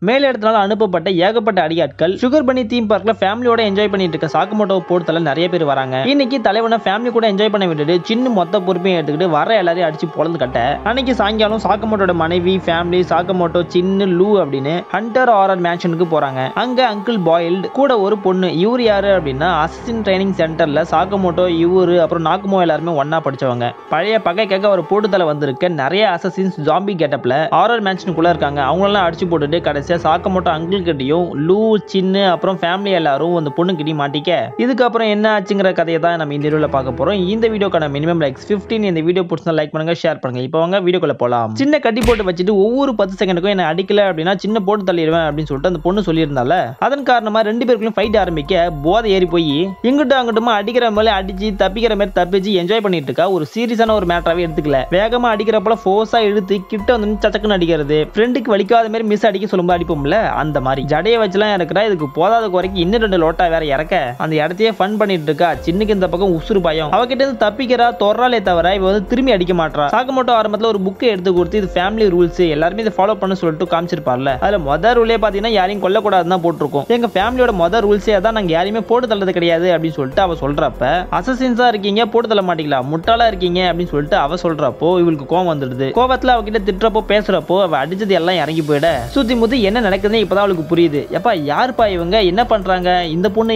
மேல் இடத்தினால அனுப்பப்பட்ட ஏகப்பட்ட அடியாட்கள் சுகர் பனி தீம் பார்க்ல ஃபேமிலியோட என்ஜாய் பண்ணிட்டு இருக்க சாக்கமோட்டோ போர்ட்டல நிறைய பேர் வராங்க. இன்னைக்கு தலைவனை ஃபேமிலி கூட என்ஜாய் பண்ண விட்டுட்டு சின்ன மொத்த பொறுப்பையும் எடுத்துக்கிட்டு வர எல்லாரையும் அடிச்சு பொளந்து கட்ட அன்னைக்கு சாயங்காலம் சாக்கமோட்டோட மனைவி ஃபேமிலி சாக்கமோட்டோ சின்ன லூ அப்படின்னு ஹண்டர் ஆரர் மேன்ஷனுக்கு போறாங்க. அங்க அங்கிள் பாயில்டு கூட ஒரு பொண்ணு. இவரு யாரு அப்படின்னா அசிஸ்டன்ட் ட்ரைனிங் சென்டர்ல சாக்கமோட்டோ இவரு அப்புறம் நாக்குமோ எல்லாருமே ஒன்னா படிச்சவங்க. பழைய பகைக்காக ஒரு போட்டுதல வந்திருக்க நிறைய அசசின்ஸ் ஜாம்பி கெட்டப்ல ஆரர் மேன்ஷனுக்குள்ள இருக்காங்க. அவங்களெல்லாம் அடிச்சு போட்டுட்டு கடைசியா சாக்கமோட்டோ அங்கிள் கிட்டையும் லூ சின்ன அப்புறம் ஃபேமிலி எல்லாரும் அந்த பொண்ணு கிட்டையும் மாட்டிக்க இதுக்கப்புறம் என்ன ஆச்சுங்கிற கதையை தான் நம்ம இந்த வீடியோல பார்க்க போறோம். இந்த வீடியோக்கான மினிமம் லைக்ஸ் 15. இந்த வீடியோ பிடிச்சா லைக் பண்ணுங்க, ஷேர் பண்ணுங்க. இப்போ வாங்க வீடியோக்குள்ள போலாம். சின்ன கட்டி போட்டு வச்சுட்டு ஒவ்வொரு 10 செகண்டுக்கும் என்ன அடிக்கல அப்படின்னா சின்ன போட்டு தள்ளிடுவேன் அப்படின்னு சொல்லிட்டு அந்த பொண்ணு சொல்லியிருந்தால அதன் காரணமா ரெண்டு பேருக்கும் ஃபைட் ஆரம்பிக்க போதை ஏறி போய் இங்கிட்டும் அங்கிட்டுமா அடிக்கிற மாதிரி அடிச்சு தப்பிக்கிற மாதிரி தப்பிச்சு என்ஜாய் பண்ணிட்டு இருக்கா. ஒரு சீரியஸான ஒரு மேட்டராவே எடுத்துக்கல. வேகமா அடிக்கிறப்பல ஃபோர்ஸா இழுத்து கிட்ட வந்து சச்சக்குன்னு அடிக்கிறது, ஃப்ரெண்டுக்கு வலிக்காத மாதிரி மிஸ் அடிக்க சொல்லும்போது அடிப்போம்ல அந்த மாதிரி ஜடைய வச்சுலாம் இருக்கிறா. இதுக்கு போதாத குறைக்கு இன்னும் 2 லோட்டா வேற இறக்க அந்த இடத்தையே ஃபன் பண்ணிட்டு இருக்கா. சின்னுக்கு இந்த பக்கம் உசுறு பயம். அவகிட்ட இருந்து தப்பிக்கிறா தொறாலே தவிர இவ வந்து திரும்பி அடிக்க மாட்டா. சாக்கமோட்டோ ஆரம்பத்துல ஒரு புக்கை எடுத்து கொடுத்து இது ஃபேமிலி ரூல்ஸ் எல்லாருமே இதை ஃபாலோ பண்ண சொல்லிட்டு காமிச்சிருப்பார்ல. அதுல மொதல் ரூலே பாத்தீங்கன்னா யாரையும் கொல்லக்கூடாதுன்னு தான் போட்டிருக்கும். எங்க ஃபேமிலியோட மொதல் ரூல்ஸே அதான், நாங்க யாரையுமே போட்டு தள்ளது கிடையாது அப்படின்னு சொல்லிட்டு அவ சொல்றப்ப அசசின்ஸா இருக்கீங்க போட்டு தள்ள மாட்டீங்களா முட்டாளா இருக்கீங்க அப்படின்னு சொல்லிட்டு அவ சொல்றப்போ இவளுக்கு கோவம் வந்துடுது. கோவத்துல அவகிட்ட திட்டுறப்போ பேசுறப்போ அவ அடிச்சது எல்லாம் இறங்கி போயிட சுத்தி முத்தி என்ன நடக்குதுன்னு இப்பதான் அவளுக்கு புரியுது. எப்பா யாருப்பா இவங்க என்ன பண்றாங்க, இந்த பொண்ணு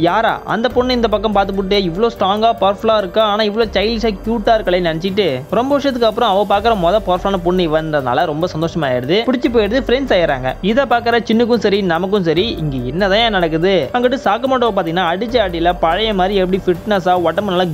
யாரா அந்த பொண்ணு இந்த பக்கம் பார்த்துட்டு இவ்வளவு ஸ்ட்ராங்கா பவர்ஃபுல்லா இருக்கா ஆனா இவ்வளவு சைல்டிஷா கியூட்டா இருக்கலை நினைச்சிட்டு ரொம்ப வருஷத்துக்கு அப்புறம் அவ பாக்குற பவர்ஃபுல்லான பொண்ணு இவன்றதுனால ரொம்ப சந்தோஷமாயிடுது, பிடிச்சி போயிடுது, ஃப்ரெண்ட்ஸ் ஆயிடுறாங்க. இதை பாக்குற சின்னுக்கும் சரி நமக்கும் சரி இங்க என்னதான் நடக்குது. அங்கிட்டு சாக்கமோட்டோ பாத்தீங்கன்னா அடிச்ச அடியில பழைய மாதிரி எப்படி ஃபிட்னஸா உடம்பு நல்லா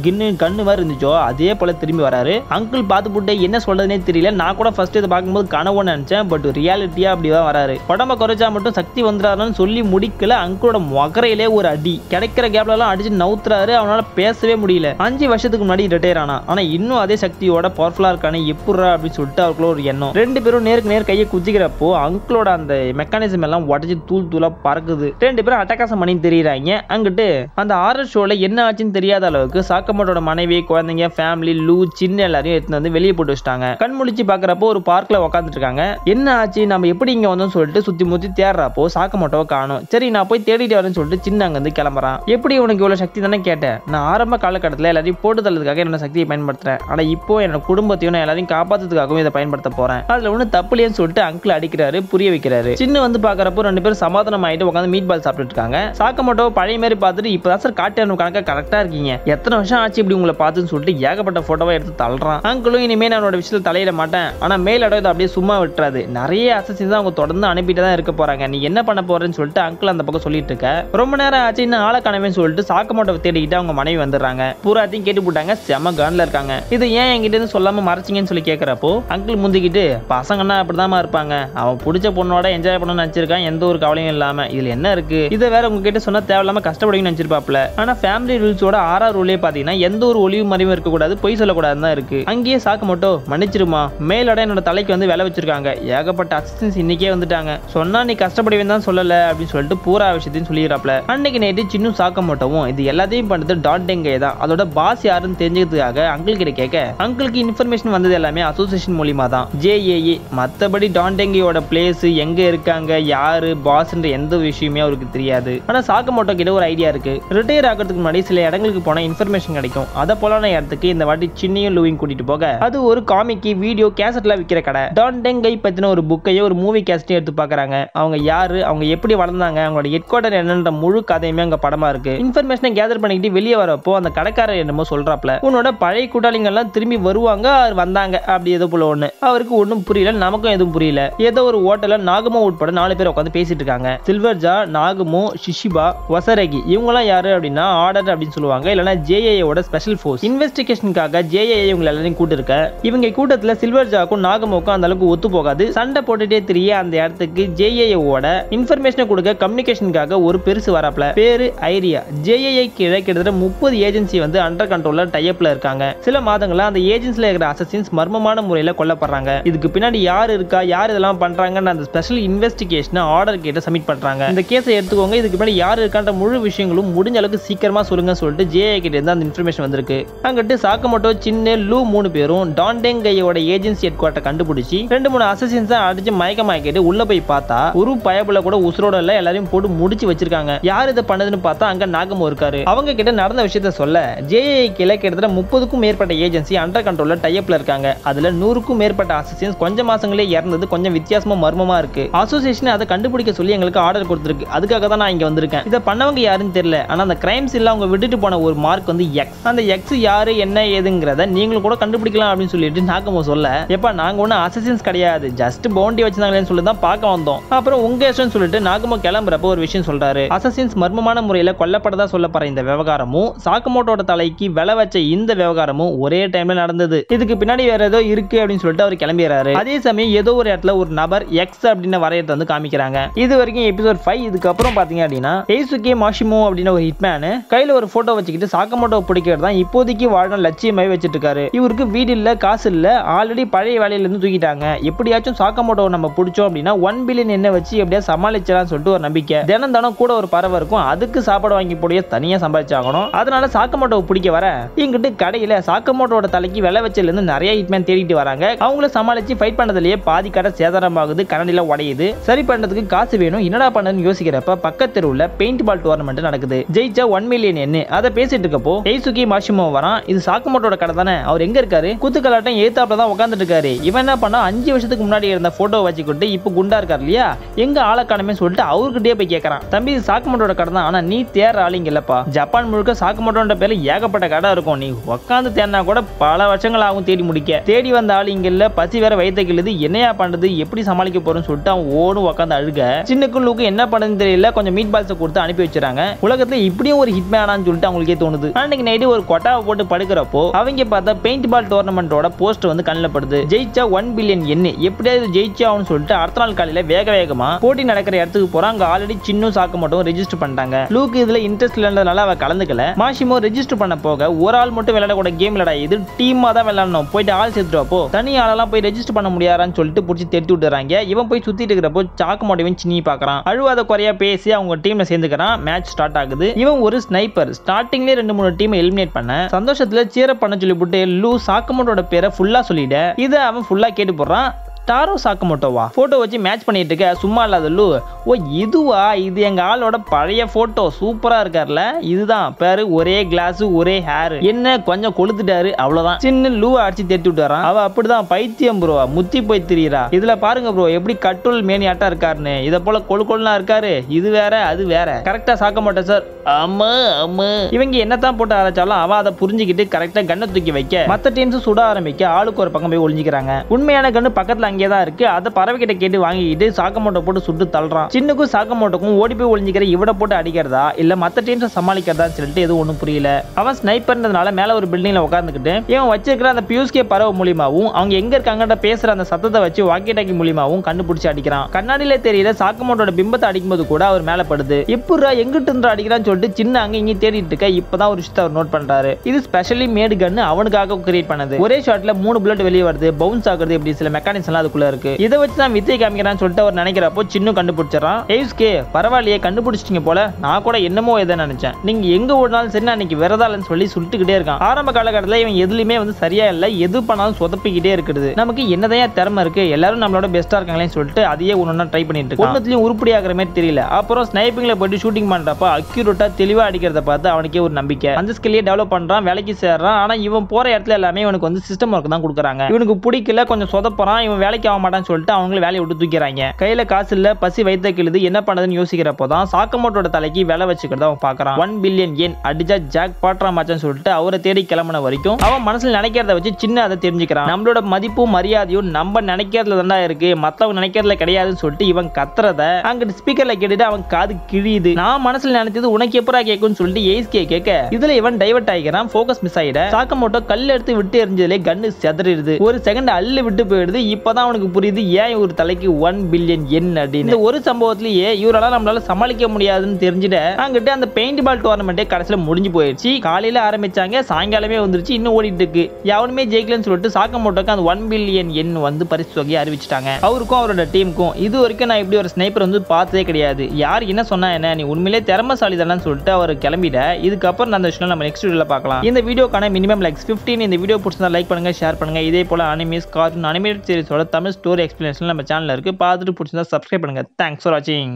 கண்ணு மாதிரி இருந்துச்சோ அதே போல திரும்பி வராரு. அங்கிள் பார்த்துட்டு என்ன சொல்றதுனே தெரியல. நான் கூட ஃபர்ஸ்ட் இதை பார்க்கும்போது கனவுன்னு நினைச்சேன், பட் ரியாலிட்டியா அப்படிதான் வராரு. உடம்ப குறைச்சா மட்டும் சக்தி வந்துறாருன்னு சொல்லி முடிக்கல. அங்கிளோட மொகரையிலே ஒரு அடி கிடைக்கிற கேப்ல எல்லாம் அடிச்சு நவுத்துறாரு. அவனால பேசவே முடியல. 5 வருஷத்துக்கு முன்னாடி ரிட்டையர் ஆனா ஆனா இன்னும் அதே சக்தியோட பவர்ஃபுல்லா இருக்கானே எப்படா அப்படின்னு சொல்லிட்டு அவருக்குள்ள ஒரு எண்ணம். ரெண்டு பேரும் நேருக்கு நேர் கையை குதிக்கிறப்போ அங்கிளோட அந்த மெக்கானிசம் எல்லாம் உடச்சு தூள் தூளா பறக்குது. ரெண்டு பேரும் அட்டகாசம் பண்ணி தெரியுறாங்க. அங்கிட்டு அந்த ஆரர் ஷோல என்ன ஆச்சுன்னு தெரியாத அளவுக்கு சாக்கமோட்டோட மனைவி குழந்தைங்க ஃபேமிலி லூ சின்ன எல்லாரையும் எடுத்து வந்து வெளியே போட்டு வச்சிட்டாங்க. கண் முழிச்சு பாக்குறப்போ ஒரு பார்க்ல உட்காந்துட்டு இருக்காங்க. என்ன ஆச்சு நம்ம எப்படி இங்க வந்தோம் சொல்லிட்டு சுத்தி முத்தி தேடுறப்போ சாக்கமோட்டோவை காணும். சரி நான் போய் தேடிட்டு வரேன்னு சொல்லிட்டு சின்ன அங்க இருந்து கிளம்புறான். எப்படி உனக்கு இவ்வளவு சக்தி தானே கேட்டேன். நான் ஆரம்ப காலகட்டத்தில் எல்லாரையும் போட்டு தள்ளதுக்காக என்னோட சக்தியை பயன்படுத்துறேன். ஆனா இப்போ என்னோட குடும்பத்தையும் நான் எல்லாரையும் காப்பாத்துறதுக்காகவும் இதை பயன்படுத்த போறேன். அதுல ஒண்ணு தப்புலையும் சொல்லிட்டு அங்கிள் அடிக்கிறாரு, புரிய வைக்கிறாரு. சின்ன வந்து பாக்குறப்போ ரெண்டு பேரும் சமாதானம் ஆயிட்டு உட்காந்து மீட் பால் சாப்பிட்டு இருக்காங்க. சாக்கமோட்டோ பழைய மாதிரி பார்த்துட்டு இப்பதான் சார் காட்டு கணக்கா கரெக்டா இருக்கீங்க, எத்தனை வருஷம் ஆச்சு இப்படி உங்களை பார்த்துன்னு சொல்லிட்டு ஏகப்பட்ட போட்டோவை எடுத்து தள்ளுறான். அங்கிளும் இனிமே என்னோட விஷயத்தில் தலையிட மாட்டேன். ஆனா மேல் இடம் இதை அப்படியே சும்மா விட்டுறாது. நிறைய அசசின்ஸ் தான் அவங்க தொடர்ந்து அனுப்பிட்டு தான் இருக்க போறாங்க. நீ என்ன பண்ண போறேன்னு சொல்லிட்டு அங்கிள் அந்த பக்கம் சொல்லிட்டு இருக்க. ரொம்ப நேரம் ஆச்சு இன்னும் ஆளை காணவேன்னு சொல்லிட்டு சாக்கமோட்டோவை தேடிக்கிட்டு அவங்க மனைவி வந்துடுறாங்க. பூராத்தையும் கேட்டு போட்டாங்க. செம கான்ல இருக்காங்க. இது ஏன் என்கிட்ட இருந்து சொல்லாம மறைச்சிங்கன்னு சொல்லி கேட்கிறப்போ அங்கிள் முந்திக்கிட்டு பசங்கன்னா அப்படிதான் இருப்பாங்க, அவன் பிடிச்ச பொண்ணோட என்ஜாய் பண்ணணும்னு நினைச்சிருக்கான், எந்த ஒரு கவலையும் இல்லாம. இதுல என்ன இருக்கு, இதை வேற உங்ககிட்ட சொன்னா தேவையில்லாம கஷ்டப்படுவீங்கன்னு நினைச்சிருப்பாப்ல. ஆனா ஃபேமிலி ரூல்ஸோட 6வது ரூலே பாத்தீங்கன்னா எந்த ஒரு ஒளிவு மறைவும் இருக்கக்கூடாது, பொய் சொல்லக்கூடாதுன்னு தான் இருக்கு. அங்கேயே சாக்கமோட்டோ மன்னிச்சிருமா, மேலோட என்னோட தலைக்கு வந்து வேலை வச்சிருக்காங்க, ஏகப்பட்ட அசிஸ்டன்ஸ் இன்னைக்கே வந்துட்டாங்க, சொன்னா நீ கஷ்டப்படுவேன் தான் சொல்லல அப்படின்னு சொல்லிட்டு பூரா விஷயத்தையும் சொல்லிடுறாப்ல. அன்னைக்கு நைட்டு சின்ன சாக்கமோட்டோவும் இது எல்லாத்தையும் பண்ணது டான்டெங்கே தான். அதோட பாஸ் யாருன்னு தெரிஞ்சதுக்காக அங்கிள் கிட்ட கேட்க அங்கிளுக்கு இன்ஃபர்மேஷன் வந்தது எல்லாமே அசோசியேஷன் மூலியமா தான், JAA. மத்தபடி டான்டெங்கேயோட பிளேஸ் எங்க இருக்காங்க யாரு பாஸ்ன்ற எந்த விஷயமே அவருக்கு தெரியாது. ஆனா சாக்கமோட்டோ கிட்ட ஒரு ஐடியா இருக்கு. ரிட்டையர் ஆகிறதுக்கு முன்னாடி சில இடங்களுக்கு போனா இன்ஃபர்மேஷன் கிடைக்கும். அத போலான இடத்துக்கு இந்த வாட்டி சின்னையும் லூவிங் கூட்டிட்டு போக அது ஒரு காமிக்கி வீடியோ கேசட்ல விக்கிற கடை. டான்டெங்கை பத்தின ஒரு புக்கையோ ஒரு மூவி கேஸ்டையும் எடுத்து பாக்குறாங்க. அவங்க யாரு, அவங்க எப்படி வளர்ந்தாங்க, அவங்களோட ஹெட் குவார்டர் என்னன்ற முழு கதையுமே அங்க படமா இருக்கு. இன்ஃபர்மேஷனை கேதர் பண்ணிக்கிட்டு வெளியே வரப்போ அந்த கடைக்காரர் என்னமோ சொல்றாப்ல, உன்னோட பழைய கூட்டாளிங்க எல்லாம் திரும்பி வருவாங்க வந்தாங்க அப்படி ஏதோ போல ஒண்ணு. அவருக்கு ஒன்னும் புரியல, நமக்கும் எதுவும் புரியல. ஏதோ ஒரு ஹோட்டல்ல நாகமோ உட்பட 4 பேர் உட்காந்து பேசிட்டு இருக்காங்க. சில்வர்ஜா, நாகமோ, ஷிஷிபா, வசரகி இவங்கெல்லாம் யாரு அப்படின்னா ஆர்டர் அப்படின்னு சொல்லுவாங்க, இல்லனா JAA ஓட ஸ்பெஷல் ஃபோர்ஸ். இன்வெஸ்டிகேஷனுக்காக JAA இவங்க எல்லாரையும் கூட்டு இருக்க. இவங்க கூட்டத்துல சில்வர்ஜாக்கும் நாகமோக்கும் அந்த அளவுக்கு ஒத்து போகாது. சண்டை போட்டுட்டே தெரிய அந்த இடத்துக்கு JAA ஓட இன்ஃபர்மேஷன் கொடுக்க கம்யூனிகேஷனுக்காக ஒரு பெருசு வராப்ல. பேரு ஐரியா. JAA கீழே கிட்டத்தட்ட 30 ஏஜென்சி வந்து அண்டர் கண்ட்ரோல்ல டைப்ல இருக்காங்க. சில மாதங்களா அந்த ஏஜென்சில இருக்கிற அசசின்ஸ் மர்மமான முறையில கொல்லப்படுறாங்க. இதுக்கு பின்னாடி யார் இருக்கா, யார் இதெல்லாம் பண்றாங்கன்னு அந்த ஸ்பெஷல் இன்வெஸ்டிகேஷன் ஆர்டர் கேட்டு சப்மிட் பண்றாங்க. இந்த கேஸை எடுத்துக்கோங்க, இதுக்கு பின்னாடி யார் இருக்கான்ற முழு விஷயங்களும் முடிஞ்ச அளவுக்கு சீக்கிரமா சொல்லுங்க சொல்லிட்டு JAA கிட்ட இருந்து அந்த இன்ஃபர்மேஷன் வந்திருக்கு. அங்கிட்டு சாக்கமோட்டோ, சின்ன, லூ 3 பேரும் டான்டெங்கையோட ஏஜென்சி ஹெட் குவார்ட்டர் கண்டுபிடிச்சி 2-3 அசசின்ஸ் அடிச்சு மயக்கமாக்கிட்டு உள்ள போய் போய் பார்த்தா ஒரு பயபுல கூட உசுரோட இல்ல, எல்லாரையும் போட்டு முடிச்சு வச்சிருக்காங்க. யார் இதை பண்ணதுன்னு பார்த்தா அங்க நாகமோ இருக்காரு. அவங்க கிட்ட நடந்த விஷயத்த சொல்ல JAK கிட்டத்தட்ட 30க்கும் மேற்பட்ட ஏஜென்சி அண்டர் கண்ட்ரோல்ல டைப்ல இருக்காங்க. அதுல 100க்கும் மேற்பட்ட அசோசியேஷன்ஸ் கொஞ்ச மாசங்களே இறந்தது கொஞ்சம் வித்தியாசமா மர்மமா இருக்கு. அசோசியேஷன் அதை கண்டுபிடிக்க சொல்லி எங்களுக்கு ஆர்டர் கொடுத்திருக்கு. அதுக்காக தான் நான் இங்க வந்திருக்கேன். இதை பண்ணவங்க யாருன்னு தெரியல. ஆனா அந்த கிரைம்ஸ் இல்ல அவங்க விட்டுட்டு போன ஒரு மார்க் வந்து எக்ஸ். அந்த எக்ஸ் யாரு என்ன ஏதுங்கிறத நீங்களும் கூட கண்டுபிடிக்கலாம் அப்படின்னு சொல்லிட்டு நாகமோ சொல்ல, எப்ப நாங்க ஒன்னும் அசோசியேஷன்ஸ் கிடையாது, ஜஸ்ட் பவுண்டி வச்சிருந்தாங்களேன்னு சொல்லி தான் பார்க்க வந்தோம். அப்புறம் உங்க இஷ்டம் சொல்லிட்டு நாகமோ கிளம்புறப்ப ஒரு விஷயம் சொல்றாரு. அசோசியேஷன்ஸ் மர்மமான முறையில கொல்லப்பட்டதா சொல்லப்படுற இந்த விவகாரமும் சாக்கமோட்டோட தலைக்கு விலை வச்ச இந்த விவகாரமும் ஒரே டைம்ல நடந்தது. இதுக்கு பின்னாடி வேற ஏதோ இருக்கு அப்படின்னு சொல்லிட்டு அவர் கிளம்பிடுறாரு. அதே சமயம் ஏதோ ஒரு இடத்துல ஒரு நபர் எக்ஸ் அப்படின்னு வரையறத வந்து காமிக்கிறாங்க. இது வரைக்கும் எபிசோட் 5. இதுக்கப்புறம் பாத்தீங்க அப்படின்னா எய்சுகே மாஷிமோ அப்படின்னு ஒரு ஹிட்மேன் கையில ஒரு போட்டோ வச்சுக்கிட்டு சாக்கமோட்டோ பிடிக்கிறது தான் இப்போதைக்கு வாழணும் லட்சியமாவே வச்சிட்டு இருக்காரு. இவருக்கு வீடு இல்ல, காசு இல்ல, ஆல்ரெடி பழைய வேலையில இருந்து தூக்கிட்டாங்க. எப்படியாச்சும் சாக்கமோட்டோ நம்ம பிடிச்சோம் அப்படின்னா 1 பில்லியன் என்ன வச்சு எப்படியா சமாளிச்சலாம்னு சொல்லிட்டு ஒரு நம்பிக்கை. தினம் கூட ஒரு பறவை இருக்கும், அதுக்கு சாப்பாடு வாங்கி போடிய தனியா சம்பாதிச்சாகணும். அதனால சாக்கமோட்டோ பிடிக்க வர இங்கிட்டு கடையில சாக்கமோட்டோட தலைக்கு விலை வச்சல இருந்து நிறைய ஹிட்மேன் தேடிட்டு வராங்க. அவங்கள சமாளிச்சு ஃபைட் பண்ணதுலயே பாதி கடை சேதாரமாகுது, கரண்டில உடையுது. சரி பண்றதுக்கு காசு வேணும், என்னடா பண்ணணும்னு யோசிக்கிறப்ப பக்கத்து தெருவுல பெயிண்ட் பால் டோர்னமெண்ட் நடக்குது. ஜெயிச்சா 1 மில்லியன் என்ன. அதை பேசிட்டு இருக்கப்போ எய்சுகே மாஷிமோ வரான். இது சாக்கமோட்டோட கடை தானே, அவர் எங்க இருக்காரு? குத்துக்கலாட்டம் ஏத்தாப்புல தான் உட்கார்ந்துட்டு இருக்காரு. இவன் என்ன பண்ணா 5 வருஷத்துக்கு முன்னாடி இருந்த போட்டோ வச்சுக்கிட்டு இப்ப குண்டா இருக்காரு இல்லையா, எங்க ஆளக்கானமே சொல்லிட்டு அவர்கிட்டயே போய் கேட்கறான். தம்பி இது சாக்கமோட்டோட கடை தான், ஆனா நீ தேர் ஆளிங்க இல்லப்பா. ஜப்பான் முழுக்க சாக்கமோட்டோன்ற பேர்ல ஏகப்பட்ட கடை இருக்கும், நீ உட்காந்து தேடினா கூட பல வருஷங்கள் ஆகும் தேடி முடிக்க. தேடி வந்த ஆளிங்க இல்ல, பசி வேற வயிற்று கிள்ளுது, என்னையா பண்றது, எப்படி சமாளிக்க போறேன்னு சொல்லிட்டு அவன் ஓடும் உட்காந்து அழுக. சின்னக்கு லூக்கு என்ன பண்ணதுன்னு தெரியல, கொஞ்சம் மீட் பால்ஸ் கொடுத்து அனுப்பி வச்சிருக்காங்க. உலகத்துல இப்படியும் ஒரு ஹிட்மேனான்னு சொல்லிட்டு அவங்களுக்கே தோணுது. அன்னைக்கு நைட்டு ஒரு கொட்டாவை போட்டு படுக்கிறப்போ அவங்க பார்த்தா பெயிண்ட் பால் டோர்னமெண்டோட போஸ்ட் வந்து கண்ணில் படுது. ஜெயிச்சா 1 பில்லியன் என்ன, எப்படியாவது ஜெயிச்சான்னு சொல்லிட்டு அடுத்த நாள் காலையில வேகமா போட்டி நடக்கிற இடத்துக்கு போறாங்க. அங்க ஆல்ரெடி சின்ன சாக்கமோட்டோ ரெஜிஸ்டர் பண்ணிட்டாங்க. லூக்கு இதுல இன்ட்ரெஸ்ட் இல்லன்றதுனால அவ கலந்துக்கல. மாஷிமோ ரெஜிஸ்டர் பண்ண போக ஒரு ஆள் மட்டும் விளையாடக்கூட கேம் இல்லடா, இது டீமா தான் விளையாடணும், போயிட்டு ஆள் சேர்த்துட்டப்போ தனி ஆளெல்லாம் போய் ரெஜிஸ்டர் பண்ண முடியாதான்னு சொல்லிட்டு புடிச்சு தெட்டி விட்டுறாங்க. இவன் போய் சுத்திட்டு இருக்கிறப்போ சாக்கமோட்டோவின் சின்னி பாக்குறான். அழுவாத குறையா பேசி அவங்க டீம்ல சேர்ந்துக்கிறான். மேட்ச் ஸ்டார்ட் ஆகுது. இவன் ஒரு ஸ்னைப்பர். ஸ்டார்டிங்லேயே 2-3 டீம் எலிமினேட் பண்ண சந்தோஷத்துல சீரப் பண்ண சொல்லி போட்டு லூ சாக்கமோட்டோட பேரை ஃபுல்லா சொல்லிட. இதை அவன் ஃபுல்லா கேட்டு போடுறான். டாரோ சாக்கமோட்டோவா போட்டோ வச்சு மேட்ச் பண்ணிட்டு இருக்க, சும்மா இல்லாத லூ. ஓ இதுவா, இது எங்க ஆளோட பழைய போட்டோ, சூப்பரா இருக்கார்ல, இதுதான் பேரு, ஒரே கிளாஸ் ஒரே ஹேர், என்ன கொஞ்சம் கொளுத்துட்டாரு அவ்வளவுதான். சின்ன லூவை அடிச்சு தேட்டி விட்டுறான். அவ அப்படிதான் பைத்தியம் ப்ரோ, முத்தி போய் திரியிறா. இதுல பாருங்க ப்ரோ எப்படி கட்டுள் மேனியாட்டா இருக்காருன்னு, இத போல கொழுக்கொழுனா இருக்காரு, இது வேற அது வேற. கரெக்டா சாக்கமோட்டோ சார். ஆமா ஆமா. இவங்க என்னத்தான் போட்டு அரைச்சாலும் அவ அதை புரிஞ்சுக்கிட்டு கரெக்டா கண்ணை தூக்கி வைக்க மத்த டீம்ஸ் சுட ஆரம்பிக்க ஆளுக்கு ஒரு பக்கம் போய் ஒளிஞ்சிக்கிறாங்க. உண்மையான கண்ணு பக்கத்துல அங்கேதான் இருக்கு. அதை பறவை கிட்ட கேட்டு வாங்கிட்டு சாக்கமோட்டோ போட்டு சுட்டு தள்ளுறான். சின்னக்கும் சாக்கமோட்டோக்கும் ஓடி போய் ஒளிஞ்சிக்கிற இவட போட்டு அடிக்கிறதா இல்ல மத்த டீம்ஸ் சமாளிக்கிறதா சொல்லிட்டு எதுவும் ஒன்றும் புரியல. அவன் ஸ்னைப்பர்ன்றதுனால மேல ஒரு பில்டிங்ல உட்காந்துக்கிட்டு இவன் வச்சிருக்கிற அந்த பியூஸ்கே பறவை மூலியமாவும் அவங்க எங்க இருக்காங்கன்ற பேசுற அந்த சத்தத்தை வச்சு வாக்கி டாக்கி மூலியமாவும் கண்டுபிடிச்சு அடிக்கிறான். கண்ணாடியில தெரியல சாக்கமோட்டோட பிம்பத்தை அடிக்கும்போது கூட அவர் மேல படுது. எப்படா எங்கிட்டு இருந்து அடிக்கிறான்னு சொல்லிட்டு சின்ன அங்க இங்க தேடிட்டு இருக்க. இப்பதான் ஒரு விஷயத்தை அவர் நோட் பண்றாரு. இது ஸ்பெஷலி மேடு கன்னு அவனுக்காக கிரியேட் பண்ணது. ஒரே ஷாட்ல 3 புல்லட் வெளியே வருது, பவுன்ஸ் ஆகுறது, இப்படி சில மெக்கானிக்ஸ் எல்லாம் அதுக்குள்ள இருக்கு. இதை வச்சு தான் வித்தை காமிக்கிறான்னு சொல்லிட்டு அவர் நினைக்கிறப்போ சின்ன கண்டுபிடிச்சான். எய்ஸ்கே பரவாயில்லையே கண்டுபிடிச்சிட்டீங்க போல, நான் கூட என்னமோ எதை நினைச்சேன், நீங்க எங்க ஓடினாலும் சரி நான் இன்னைக்கு விரதாலன்னு சொல்லி சுட்டுக்கிட்டே இருக்கான். ஆரம்ப காலகட்டத்தில் இவன் எதுலையுமே வந்து சரியா இல்ல, எது பண்ணாலும் சொதப்பிக்கிட்டே இருக்குது. நமக்கு என்னதான் திறமை இருக்கு, எல்லாரும் நம்மளோட பெஸ்டா இருக்காங்களேன்னு சொல்லிட்டு அதையே ஒன்னொன்னா ட்ரை பண்ணிட்டு இருக்கு. ஒன்னத்துலயும் உருப்படி ஆகிற மாதிரி தெரியல. அப்புறம் ஸ்னைப்பிங்ல போயிட்டு ஷூட்டிங் பண்றப்ப அக்யூரேட்டா தெளிவா அடிக்கிறத பார்த்து அவனுக்கே ஒரு நம்பிக்கை. அந்த ஸ்கில்லையே டெவலப் பண்றான், வேலைக்கு சேர்றான். ஆனா இவன் போற இடத்துல எல்லாமே இவனுக்கு வந்து சிஸ்டம் ஒர்க் தான் கொடுக்குறாங்க. இவனுக்கு பிடிக்கல, கொஞ்சம் சொதப்பறான், இவன் வேலைக்கு ஆக மாட்டான்னு சொல்லிட்டு அவங்கள வேலையை விட்டு தூக்கிறாங்க. கையில காசு இல்ல, பசி வயித்த கிழுது, என்ன பண்ணதுன்னு யோசிக்கிறப்போ தான் சாக்கமோட்டோட தலைக்கு வேலை வச்சுக்கிறத அவன் பாக்குறான். 1 பில்லியன் ஏன் அடிச்சா ஜாக் பாட்ரா மாச்சான்னு சொல்லிட்டு அவரை தேடி கிளம்பின வரைக்கும் அவன் மனசுல நினைக்கிறத வச்சு சின்ன அதை தெரிஞ்சுக்கிறான். நம்மளோட மதிப்பும் மரியாதையும் நம்ம நினைக்கிறதுல தான் இருக்கு, மத்தவங்க நினைக்கிறதுல கிடையாதுன்னு சொல்லிட்டு இவன் கத்துறத அங்கிட்டு ஸ்பீக்கர்ல கேட்டுட்டு அவன் காது கிழியுது. நான் மனசுல நினைச்சது உனக்கு எப்பரா கேட்கும்னு சொல்லிட்டு எய்ஸ்கே கேட்க இதுல இவன் டைவர்ட் ஆகிக்கிறான். போக்கஸ் மிஸ் ஆயிட சாக்கமோட்டோ கல் எடுத்து விட்டு எரிஞ்சதுல கன்னு செதறிடுது. ஒரு செகண்ட் அள்ளு விட்டு போயிடுது. இப்பதான் அவனுக்கு புரியுது ஏன் ஒரு தலைக்கு 1 பில்லியன் என் அப்படின்னு. இந்த ஒரு சம்பவத்திலேயே இவரால நம்மளால சமாளிக்க முடியாதுன்னு தெரிஞ்சுட்டு அங்கிட்டு அந்த பெயிண்ட் பால் டோர்னமெண்டே கடைசியில முடிஞ்சு போயிடுச்சு. காலையில ஆரம்பிச்சாங்க, சாயங்காலமே வந்துருச்சு, இன்னும் ஓடிட்டு இருக்கு. எவனுமே ஜெயிக்கலன்னு சொல்லிட்டு சாக்கமோட்டோக்கு அந்த 1 பில்லியன் என் வந்து பரிசு தொகையை அறிவிச்சிட்டாங்க. அவருக்கும் அவரோட டீமுக்கும். இது வரைக்கும் நான் இப்படி ஒரு ஸ்னைப்பர் வந்து பார்த்ததே கிடையாது. யார் என்ன சொன்னா என்ன, நீ உண்மையிலே திறமைசாலி தானு சொல்லிட்டு அவர் கிளம்பிட. இதுக்கப்புறம் அந்த விஷயம் நம்ம நெக்ஸ்ட் வீடியோல பார்க்கலாம். இந்த வீடியோக்கான மினிமம் லைக்ஸ் 15. இந்த வீடியோ பிடிச்சிருந்தா லைக் பண்ணுங்க, ஷேர் பண்ணுங்க. இதே போல அனிமேஸ் கார்ட்டூன் அனிமேட்டட் சீரிஸோட தமிழ் ஸ்டோரி எக்ஸ்பிளனேஷன் நம்ம சேனல்ல இருக்கு. பார்த்துட்டு பிடிச்சிருந்தா சப்ஸ்கிரைப் பண்ணுங்க. தேங்க்ஸ் ஃபார் வாட்சிங்.